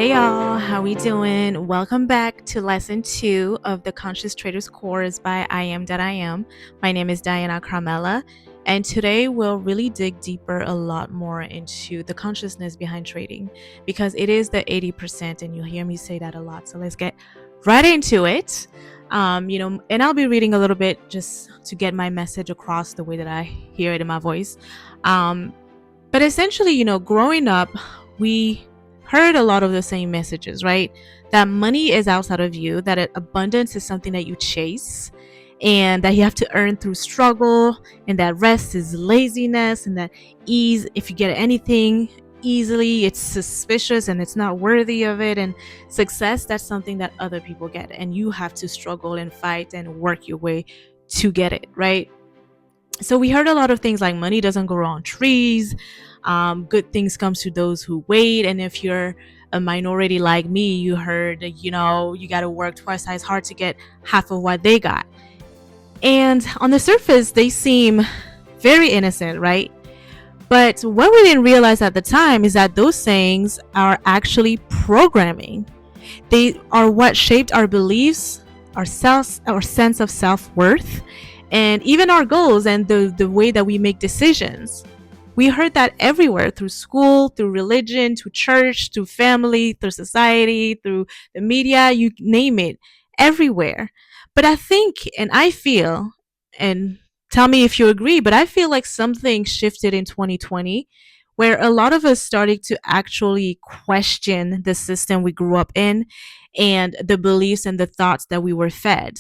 Hey y'all, how we doing? Welcome back to lesson 2 of the Conscious Traders course by I Am That I Am. My name is Diana Carmela, and today we'll really dig deeper a lot more into the consciousness behind trading because it is the 80%, and you'll hear me say that a lot. So let's get right into it. And I'll be reading a little bit just to get my message across the way that I hear it in my voice. But essentially, growing up, we heard a lot of the same messages, right? That money is outside of you, that abundance is something that you chase, and that you have to earn through struggle, and that rest is laziness, and that ease, if you get anything easily, it's suspicious and it's not worthy of it. And success, that's something that other people get, and you have to struggle and fight and work your way to get it, right? So we heard a lot of things like money doesn't grow on trees. Good things comes to those who wait. And if you're a minority like me, you heard, you got to work twice as hard to get half of what they got. And on the surface, they seem very innocent, right? But what we didn't realize at the time is that those sayings are actually programming. They are what shaped our beliefs, our sense of self-worth, and even our goals and the way that we make decisions. We heard that everywhere, through school, through religion, through church, through family, through society, through the media, you name it, everywhere. But I think, and I feel, and tell me if you agree, but I feel like something shifted in 2020 where a lot of us started to actually question the system we grew up in and the beliefs and the thoughts that we were fed.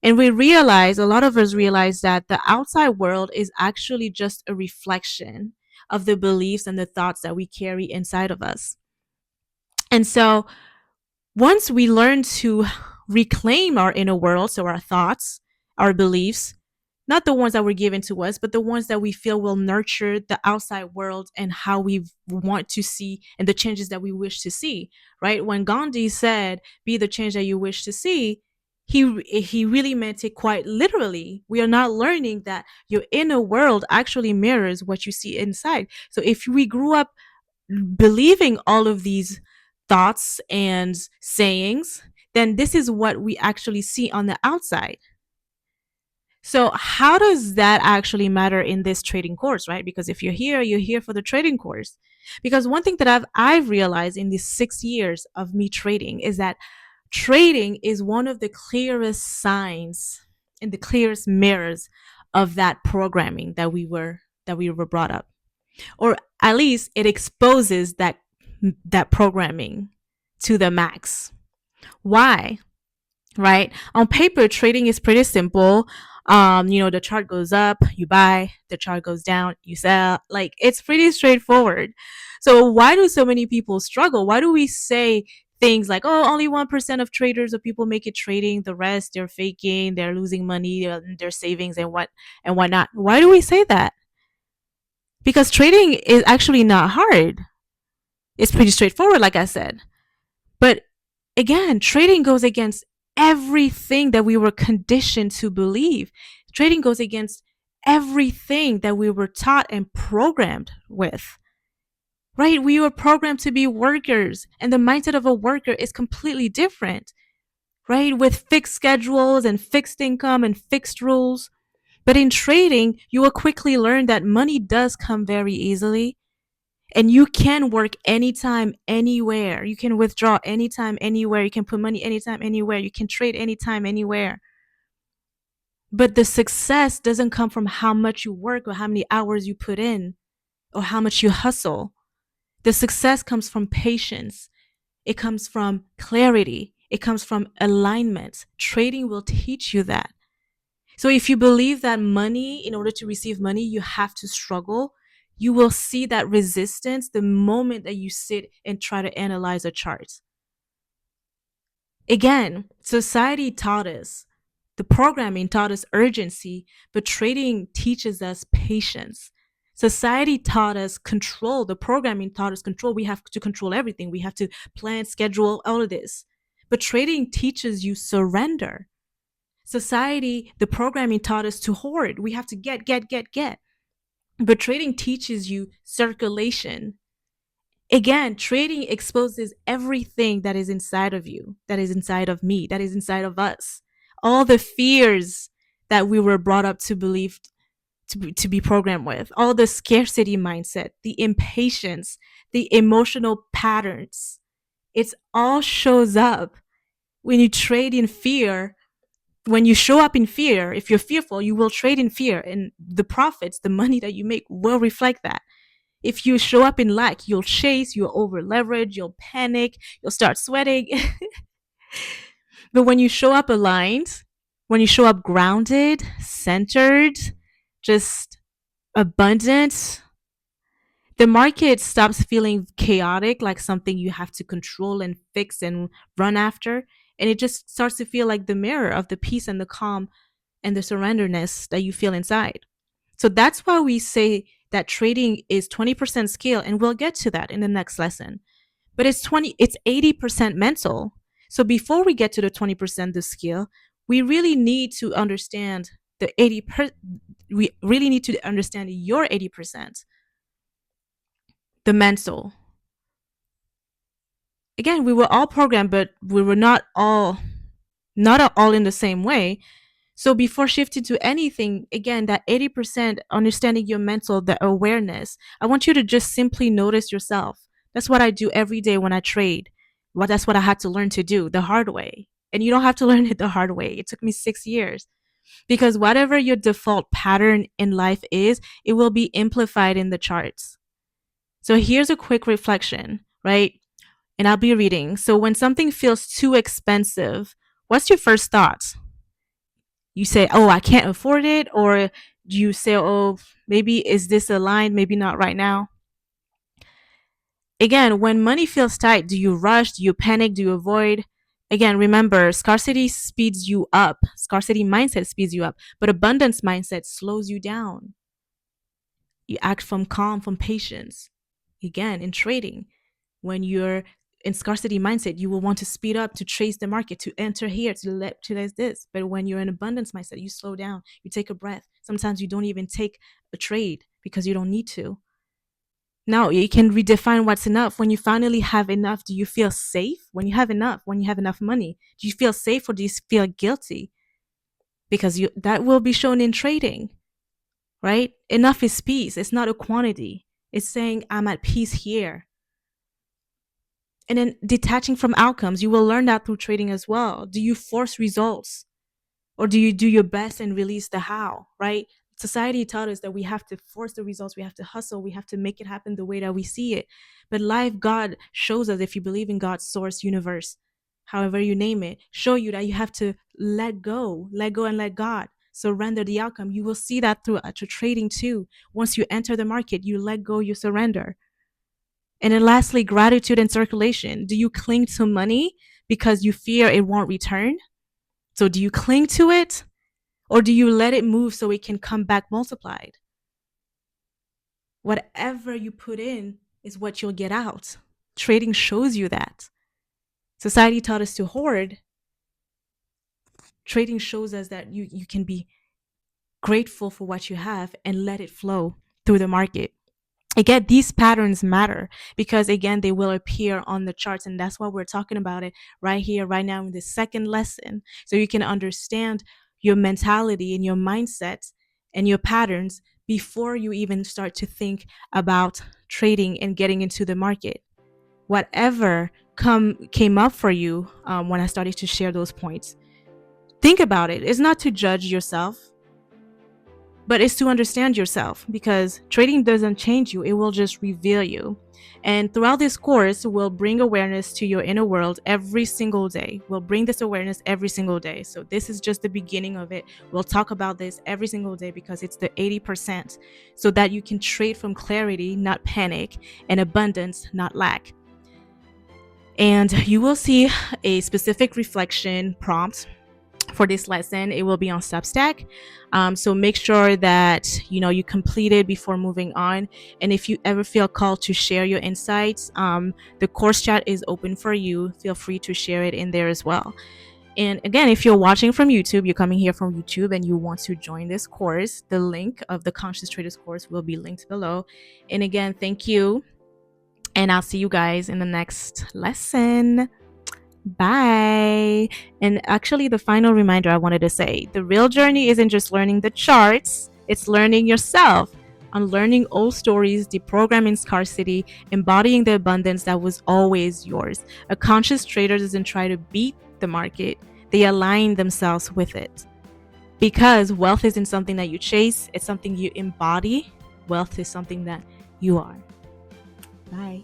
And we realize, a lot of us realize that the outside world is actually just a reflection of the beliefs and the thoughts that we carry inside of us. And so once we learn to reclaim our inner world, so our thoughts, our beliefs, not the ones that were given to us, but the ones that we feel will nurture the outside world and how we want to see and the changes that we wish to see, right? When Gandhi said, be the change that you wish to see, he really meant it quite literally. We are not learning that your inner world actually mirrors what you see inside. So if we grew up believing all of these thoughts and sayings, then this is what we actually see on the outside. So how does that actually matter in this trading course, right? Because if you're here for the trading course. Because one thing that I've realized in these 6 years of me trading is that trading is one of the clearest signs and the clearest mirrors of that programming that we were brought up. Or at least it exposes that programming to the max. Why? Right? On paper, trading is pretty simple. The chart goes up, you buy, the chart goes down, you sell. Like, it's pretty straightforward. So why do so many people struggle? Why do we say things like, oh, only 1% of traders or people make it trading, the rest they're faking, they're losing money, their savings and whatnot? Why do we say that? Because trading is actually not hard. It's pretty straightforward, like I said. But again, trading goes against everything that we were conditioned to believe. Trading goes against everything that we were taught and programmed with. Right? We were programmed to be workers, and the mindset of a worker is completely different. Right? With fixed schedules and fixed income and fixed rules. But in trading, you will quickly learn that money does come very easily. And you can work anytime, anywhere. You can withdraw anytime, anywhere. You can put money anytime, anywhere. You can trade anytime, anywhere. But the success doesn't come from how much you work or how many hours you put in or how much you hustle. The success comes from patience. It comes from clarity. It comes from alignment. Trading will teach you that. So if you believe that money, in order to receive money, you have to struggle, you will see that resistance the moment that you sit and try to analyze a chart. Again, society taught us, the programming taught us urgency, but trading teaches us patience. Society taught us control. The programming taught us control. We have to control everything. We have to plan, schedule, all of this. But trading teaches you surrender. Society, the programming taught us to hoard. We have to get. But trading teaches you circulation. Again, trading exposes everything that is inside of you, that is inside of me, that is inside of us. All the fears that we were brought up to believe, to be programmed with, all the scarcity mindset, the impatience, the emotional patterns. It all shows up when you trade in fear. When you show up in fear, if you're fearful, you will trade in fear, and the profits, the money that you make will reflect that. If you show up in lack, you'll chase, you'll over leverage, you'll panic, you'll start sweating. But when you show up aligned, when you show up grounded, centered, just abundant, the market stops feeling chaotic, like something you have to control and fix and run after. And it just starts to feel like the mirror of the peace and the calm and the surrenderness that you feel inside. So that's why we say that trading is 20% skill, and we'll get to that in the next lesson. But it's 80% mental. So before we get to the 20% the skill, we really need to understand we really need to understand your 80%, the mental. Again, we were all programmed, but we were not all in the same way. So before shifting to anything, again, that 80% understanding your mental, the awareness, I want you to just simply notice yourself. That's what I do every day when I trade. Well, that's what I had to learn to do the hard way. And you don't have to learn it the hard way. It took me 6 years, because whatever your default pattern in life is, it will be amplified in the charts. So here's a quick reflection, right? And I'll be reading. So when something feels too expensive, what's your first thought? You say, oh, I can't afford it? Or do you say, oh, maybe is this aligned? Maybe not right now. Again, when money feels tight, do you rush? Do you panic? Do you avoid? Again, remember, scarcity speeds you up. Scarcity mindset speeds you up, but abundance mindset slows you down. You act from calm, from patience. Again, in trading, when you're in scarcity mindset, you will want to speed up to chase the market, to enter here, to let this. But when you're in abundance mindset, you slow down, you take a breath. Sometimes you don't even take a trade because you don't need to. Now you can redefine what's enough. When you finally have enough, do you feel safe? When you have enough money, do you feel safe or do you feel guilty? Because that will be shown in trading, right? Enough is peace. It's not a quantity. It's saying I'm at peace here. And then detaching from outcomes, you will learn that through trading as well. Do you force results, or do you do your best and release the how, right? Society taught us that we have to force the results, we have to hustle, we have to make it happen the way that we see it. But life, God shows us, if you believe in God's source, universe, however you name it, show you that you have to let go and let God surrender the outcome. You will see that through trading too. Once you enter the market, you let go, you surrender. And then lastly, gratitude and circulation. Do you cling to money because you fear it won't return? So do you cling to it, or do you let it move so it can come back multiplied? Whatever you put in is what you'll get out. Trading shows you that. Society taught us to hoard. Trading shows us that you can be grateful for what you have and let it flow through the market. Again, these patterns matter because, again, they will appear on the charts. And that's why we're talking about it right here, right now in the second lesson. So you can understand your mentality and your mindset and your patterns before you even start to think about trading and getting into the market. Whatever came up for you when I started to share those points, think about it. It's not to judge yourself, but it's to understand yourself, because trading doesn't change you, it will just reveal you. And throughout this course, we'll bring awareness to your inner world every single day. We'll bring this awareness every single day. So this is just the beginning of it. We'll talk about this every single day because it's the 80%, so that you can trade from clarity, not panic, and abundance, not lack. And you will see a specific reflection prompt for this lesson. It will be on Substack. So make sure that you complete it before moving on. And if you ever feel called to share your insights, the course chat is open for you. Feel free to share it in there as well. And again, if you're watching from YouTube, you're coming here from YouTube and you want to join this course, the link of the Conscious Traders course will be linked below. And again, thank you And I'll see you guys in the next lesson. Bye. And actually, the final reminder I wanted to say, the real journey isn't just learning the charts, it's learning yourself, unlearning old stories, deprogramming scarcity, embodying the abundance that was always yours. A conscious trader doesn't try to beat the market, they align themselves with it. Because wealth isn't something that you chase, it's something you embody. Wealth is something that you are. Bye.